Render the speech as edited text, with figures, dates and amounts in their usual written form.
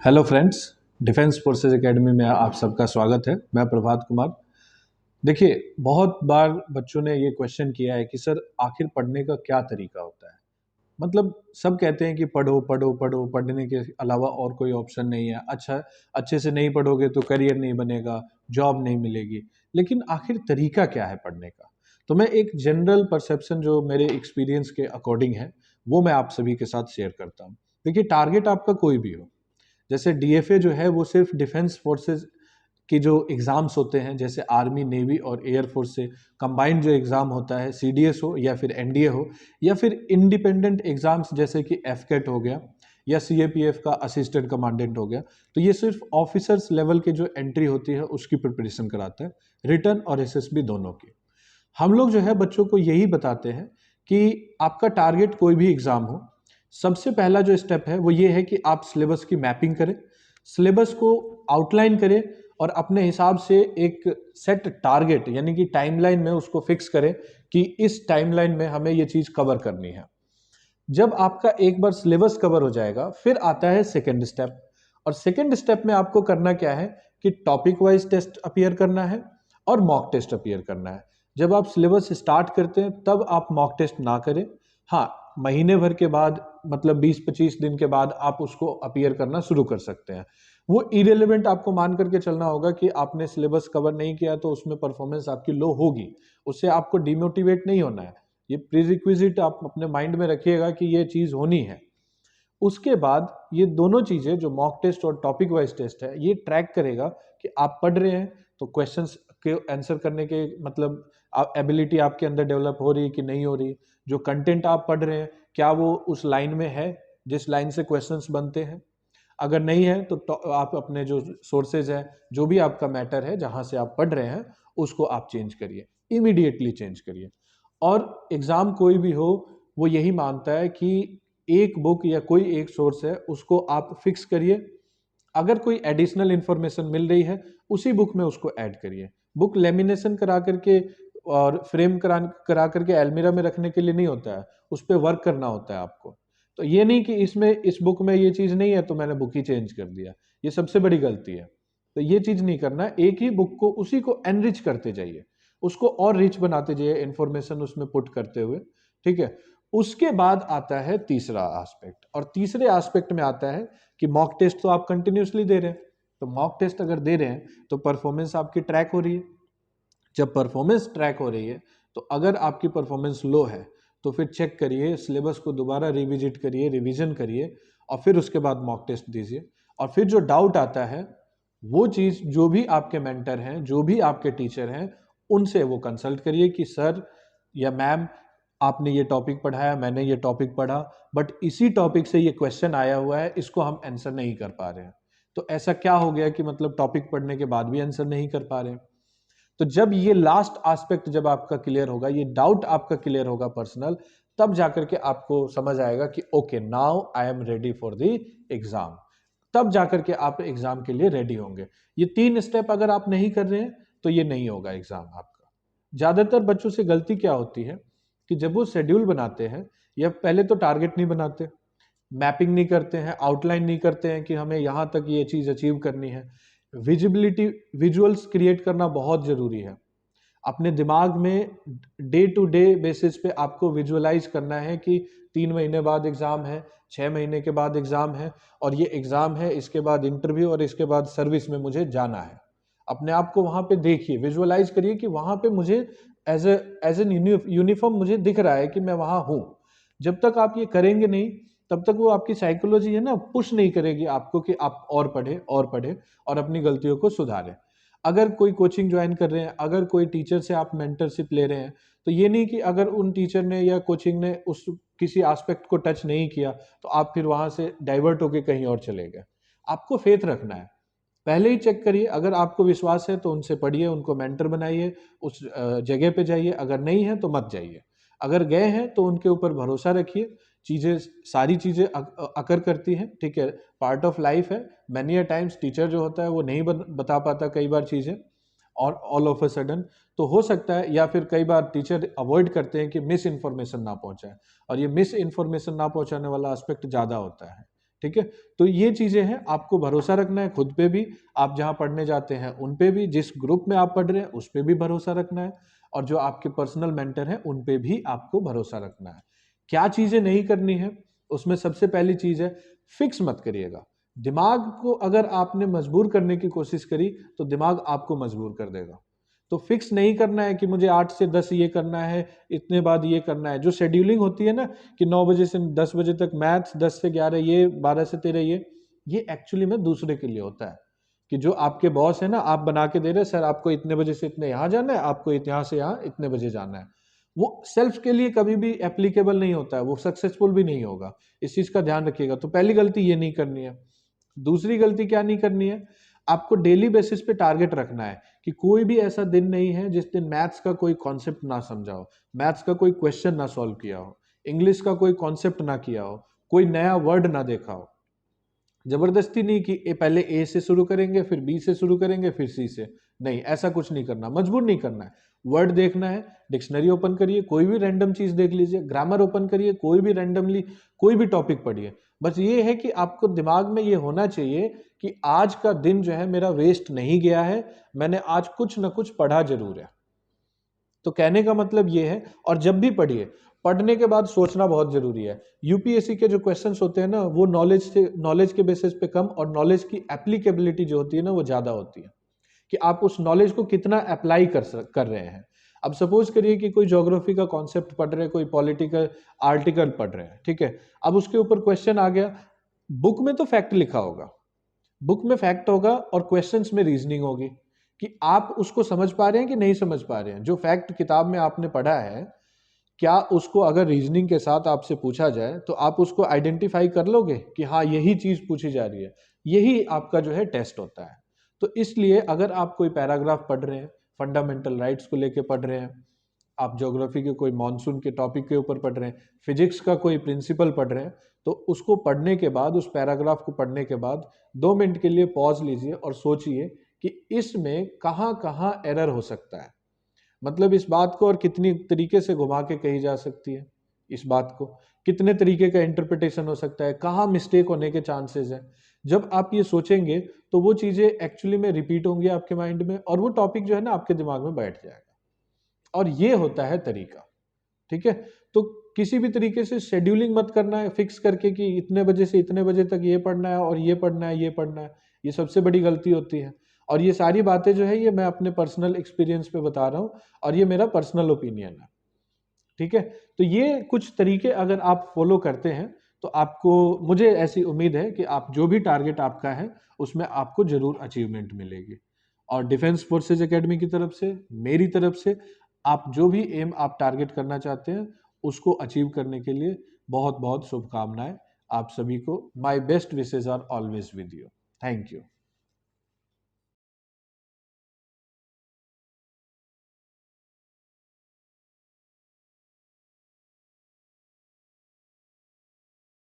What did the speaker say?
Hello friends, defence forces academy में आप सबका स्वागत है। मैं प्रभात कुमार। देखिए, बहुत बार बच्चों ने ये क्वेश्चन किया है कि सर आखिर पढ़ने का क्या तरीका होता है। मतलब सब कहते हैं कि पढ़ो पढ़ो पढ़ो, पढ़ने के अलावा और कोई ऑप्शन नहीं है। अच्छा, अच्छे से नहीं पढ़ोगे तो करियर नहीं बनेगा, जॉब नहीं मिलेगी। लेकिन आखिर तरीका क्या है पढ़ने का? तो मैं एक जनरल परसेप्शन जो मेरे एक्सपीरियंस के अकॉर्डिंग है वो मैं आप सभी के साथ शेयर करता हूँ। देखिए, टारगेट आपका कोई भी हो, जैसे डीएफए जो है वो सिर्फ डिफेंस फोर्सेस की जो एग्ज़ाम्स होते हैं, जैसे आर्मी, नेवी और एयरफोर्स से कंबाइंड जो एग्ज़ाम होता है, सीडीएस हो या फिर एनडीए हो, या फिर इंडिपेंडेंट एग्ज़ाम्स जैसे कि एफकेट हो गया या सीएपीएफ का असिस्टेंट कमांडेंट हो गया, तो ये सिर्फ ऑफिसर्स लेवल के जो एंट्री होती है उसकी प्रिपरेशन कराता है, रिटर्न और एसएसबी दोनों की। हम लोग जो है बच्चों को यही बताते हैं कि आपका टारगेट कोई भी एग्ज़ाम हो, सबसे पहला जो स्टेप है वो ये है कि आप सिलेबस की मैपिंग करें, सिलेबस को आउटलाइन करें और अपने हिसाब से एक सेट टारगेट यानी कि टाइमलाइन में उसको फिक्स करें कि इस टाइमलाइन में हमें ये चीज़ कवर करनी है। जब आपका एक बार सिलेबस कवर हो जाएगा, फिर आता है सेकेंड स्टेप। और सेकेंड स्टेप में आपको करना क्या है कि टॉपिक वाइज टेस्ट अपीयर करना है और मॉक टेस्ट अपीयर करना है। जब आप सिलेबस स्टार्ट करते हैं तब आप मॉक टेस्ट ना करें। हाँ, महीने भर के बाद, मतलब 20-25 दिन के बाद आप उसको अपीयर करना शुरू कर सकते हैं। वो इरेलीवेंट आपको मान करके चलना होगा कि आपने सिलेबस कवर नहीं किया तो उसमें परफॉर्मेंस आपकी लो होगी। उससे आपको डिमोटिवेट नहीं होना है। ये प्रीरिक्विजिट आप अपने माइंड में रखिएगा कि ये चीज़ होनी है। उसके बाद ये दोनों चीज़ें जो मॉक टेस्ट और टॉपिक वाइज टेस्ट है, ये ट्रैक करेगा कि आप पढ़ रहे हैं तो क्वेश्चंस के आंसर करने के मतलब एबिलिटी आपके अंदर डेवलप हो रही है कि नहीं हो रही। जो कंटेंट आप पढ़ रहे हैं क्या वो उस लाइन में है जिस लाइन से क्वेश्चंस बनते हैं। अगर नहीं है तो आप अपने जो सोर्सेज है, जो भी आपका मैटर है जहाँ से आप पढ़ रहे हैं, उसको आप चेंज करिए, इमीडिएटली चेंज करिए। और एग्ज़ाम कोई भी हो, वो यही मानता है कि एक बुक या कोई एक सोर्स है उसको आप फिक्स करिए। अगर कोई एडिशनल इंफॉर्मेशन मिल रही है, उसी बुक में उसको ऐड करिए। बुक लेमिनेशन करा करके और फ्रेम करा करके अलमीरा में रखने के लिए नहीं होता है, उस पर वर्क करना होता है आपको। तो ये नहीं कि इसमें इस बुक में ये चीज़ नहीं है तो मैंने बुक ही चेंज कर दिया, ये सबसे बड़ी गलती है। तो ये चीज़ नहीं करना। एक ही बुक को, उसी को एनरिच करते जाइए, उसको और रिच बनाते जाइए इंफॉर्मेशन उसमें पुट करते हुए। ठीक है। उसके बाद आता है तीसरा एस्पेक्ट, और तीसरे एस्पेक्ट में आता है कि मॉक टेस्ट तो आप कंटिन्यूसली दे रहे हैं। तो मॉक टेस्ट अगर दे रहे हैं तो परफॉर्मेंस आपकी ट्रैक हो रही है। जब परफॉर्मेंस ट्रैक हो रही है तो अगर आपकी परफॉर्मेंस लो है तो फिर चेक करिए, सिलेबस को दोबारा रिविजिट करिए, रिवीजन करिए और फिर उसके बाद मॉक टेस्ट दीजिए। और फिर जो डाउट आता है, वो चीज़ जो भी आपके मेंटर हैं, जो भी आपके टीचर हैं, उनसे वो कंसल्ट करिए कि सर या मैम, आपने ये टॉपिक पढ़ाया, मैंने ये टॉपिक पढ़ा, बट इसी टॉपिक से ये क्वेश्चन आया हुआ है, इसको हम आंसर नहीं कर पा रहे हैं। तो ऐसा क्या हो गया कि मतलब टॉपिक पढ़ने के बाद भी आंसर नहीं कर पा रहे हैं। तो जब ये लास्ट एस्पेक्ट जब आपका क्लियर होगा, ये डाउट आपका क्लियर होगा पर्सनल, तब जाकर के आपको समझ आएगा कि okay, now I am ready for the exam. तब जाकर के आप एग्जाम के लिए रेडी होंगे। ये 3 स्टेप अगर आप नहीं कर रहे हैं तो ये नहीं होगा एग्जाम आपका। ज्यादातर बच्चों से गलती क्या होती है कि जब वो शेड्यूल बनाते हैं, या पहले तो टारगेट नहीं बनाते, मैपिंग नहीं करते हैं, आउटलाइन नहीं करते हैं कि हमें यहाँ तक ये चीज़ अचीव करनी है। विजिबिलिटी, विजुअल्स क्रिएट करना बहुत ज़रूरी है। अपने दिमाग में डे टू डे बेसिस पे आपको विजुअलाइज करना है कि 3 महीने बाद एग्ज़ाम है, 6 महीने के बाद एग्ज़ाम है, और ये एग्ज़ाम है, इसके बाद इंटरव्यू, और इसके बाद सर्विस में मुझे जाना है। अपने आप को वहाँ पे देखिए, विजुअलाइज करिए कि वहाँ पे मुझे एज एन यूनिफॉर्म मुझे दिख रहा है कि मैं वहाँ हूँ। जब तक आप ये करेंगे नहीं, तब तक वो आपकी साइकोलॉजी है ना, पुश नहीं करेगी आपको कि आप और पढ़े और पढ़े और अपनी गलतियों को सुधारें। अगर कोई कोचिंग ज्वाइन कर रहे हैं, अगर कोई टीचर से आप मेंटरशिप ले रहे हैं, तो ये नहीं कि अगर उन टीचर ने या कोचिंग ने उस किसी एस्पेक्ट को टच नहीं किया तो आप फिर वहां से डाइवर्ट होके कहीं और चले गए। आपको फेथ रखना है। पहले ही चेक करिए, अगर आपको विश्वास है तो उनसे पढ़िए, उनको मेंटर बनाइए, उस जगह पे जाइए। अगर नहीं है तो मत जाइए। अगर गए हैं तो उनके ऊपर भरोसा रखिए। चीज़ें, सारी चीज़ें अकर करती हैं, ठीक है, पार्ट ऑफ लाइफ है। मैनी अ टाइम्स टीचर जो होता है वो नहीं बता पाता कई बार चीज़ें, और ऑल ऑफ अ सडन तो हो सकता है, या फिर कई बार टीचर अवॉइड करते हैं कि मिस इन्फॉर्मेशन ना पहुंचाए, और ये मिस इन्फॉर्मेशन ना पहुंचाने वाला एस्पेक्ट ज़्यादा होता है। ठीक है। तो ये चीजें हैं, आपको भरोसा रखना है खुद पे भी, आप जहां पढ़ने जाते हैं उन पे भी, जिस ग्रुप में आप पढ़ रहे हैं उस पे भी भरोसा रखना है, और जो आपके पर्सनल मेंटर हैं उन पे भी आपको भरोसा रखना है। क्या चीजें नहीं करनी है, उसमें सबसे पहली चीज है, फिक्स मत करिएगा। दिमाग को अगर आपने मजबूर करने की कोशिश करी तो दिमाग आपको मजबूर कर देगा। तो फिक्स नहीं करना है कि मुझे 8 से 10 ये करना है, इतने बाद ये करना है। जो शेड्यूलिंग होती है ना कि 9 बजे से 10 बजे तक मैथ्स, 10 से 11 ये, 12 से 13 ये एक्चुअली में दूसरे के लिए होता है। कि जो आपके बॉस है ना, आप बना के दे रहे हैं, सर आपको इतने बजे से इतने यहाँ जाना है, आपको यहाँ से यहाँ इतने बजे जाना है, वो सेल्फ के लिए कभी भी एप्लीकेबल नहीं होता है, वो सक्सेसफुल भी नहीं होगा। इस चीज का ध्यान रखिएगा। तो पहली गलती ये नहीं करनी है। दूसरी गलती क्या नहीं करनी है, आपको डेली बेसिस पे टारगेट रखना है कि कोई भी ऐसा दिन नहीं है जिस दिन मैथ्स का कोई कॉन्सेप्ट ना समझा हो, मैथ्स का कोई क्वेश्चन ना सॉल्व किया हो, इंग्लिश का कोई कॉन्सेप्ट ना किया हो, कोई नया वर्ड ना देखा हो। जबरदस्ती नहीं कि पहले ए से शुरू करेंगे, फिर बी से शुरू करेंगे, फिर सी से। नहीं, ऐसा कुछ नहीं करना, मजबूर नहीं करना है। वर्ड देखना है, डिक्शनरी ओपन करिए, कोई भी रैंडम चीज देख लीजिए, ग्रामर ओपन करिए, कोई भी रैंडमली कोई भी टॉपिक पढ़िए। बस ये है कि आपको दिमाग में ये होना चाहिए कि आज का दिन जो है मेरा वेस्ट नहीं गया है, मैंने आज कुछ ना कुछ पढ़ा जरूर है। तो कहने का मतलब ये है, और जब भी पढ़िए, पढ़ने के बाद सोचना बहुत जरूरी है। यूपीएससी के जो क्वेश्चंस होते हैं ना, वो नॉलेज के बेसिस पे कम, और नॉलेज की एप्लीकेबिलिटी जो होती है ना वो ज्यादा होती है, कि आप उस नॉलेज को कितना अप्लाई कर रहे हैं। अब सपोज करिए कि कोई ज्योग्राफी का कॉन्सेप्ट पढ़ रहे हैं, कोई पॉलिटिकल आर्टिकल पढ़ रहे हैं, ठीक है। अब उसके ऊपर क्वेश्चन आ गया, बुक में तो फैक्ट लिखा होगा, बुक में फैक्ट होगा, और क्वेश्चंस में रीजनिंग होगी कि आप उसको समझ पा रहे हैं कि नहीं समझ पा रहे हैं। जो फैक्ट किताब में आपने पढ़ा है, क्या उसको अगर रीजनिंग के साथ आपसे पूछा जाए तो आप उसको आइडेंटिफाई कर लोगे कि हाँ यही चीज पूछी जा रही है। यही आपका जो है टेस्ट होता है। तो इसलिए अगर आप कोई पैराग्राफ पढ़ रहे हैं, फंडामेंटल राइट्स को लेके पढ़ रहे हैं, आप ज्योग्राफी के कोई मॉनसून के टॉपिक के ऊपर पढ़ रहे हैं, फिजिक्स का कोई प्रिंसिपल पढ़ रहे हैं, तो उसको पढ़ने के बाद, उस पैराग्राफ को पढ़ने के बाद 2 मिनट के लिए पॉज लीजिए और सोचिए कि इसमें कहाँ कहाँ एरर हो सकता है। मतलब इस बात को और कितनी तरीके से घुमा के कही जा सकती है, इस बात को कितने तरीके का इंटरप्रिटेशन हो सकता है, कहाँ मिस्टेक होने के चांसेस हैं। जब आप ये सोचेंगे तो वो चीजें एक्चुअली में रिपीट होंगी आपके माइंड में, और वो टॉपिक जो है ना आपके दिमाग में बैठ जाएगा। और ये होता है तरीका, ठीक है। तो किसी भी तरीके से शेड्यूलिंग मत करना है फिक्स करके कि इतने बजे से इतने बजे तक ये पढ़ना है और ये पढ़ना है, ये पढ़ना है। ये सबसे बड़ी गलती होती है। और ये सारी बातें जो है ये मैं अपने पर्सनल एक्सपीरियंस पे बता रहा हूं, और ये मेरा पर्सनल ओपिनियन है, ठीक है। तो ये कुछ तरीके अगर आप फॉलो करते हैं तो आपको, मुझे ऐसी उम्मीद है कि आप जो भी टारगेट आपका है उसमें आपको जरूर अचीवमेंट मिलेगी। और डिफेंस फोर्सेज एकेडमी की तरफ से, मेरी तरफ से, आप जो भी एम आप टारगेट करना चाहते हैं उसको अचीव करने के लिए बहुत बहुत शुभकामनाएं। आप सभी को my best wishes are always with you. Thank you.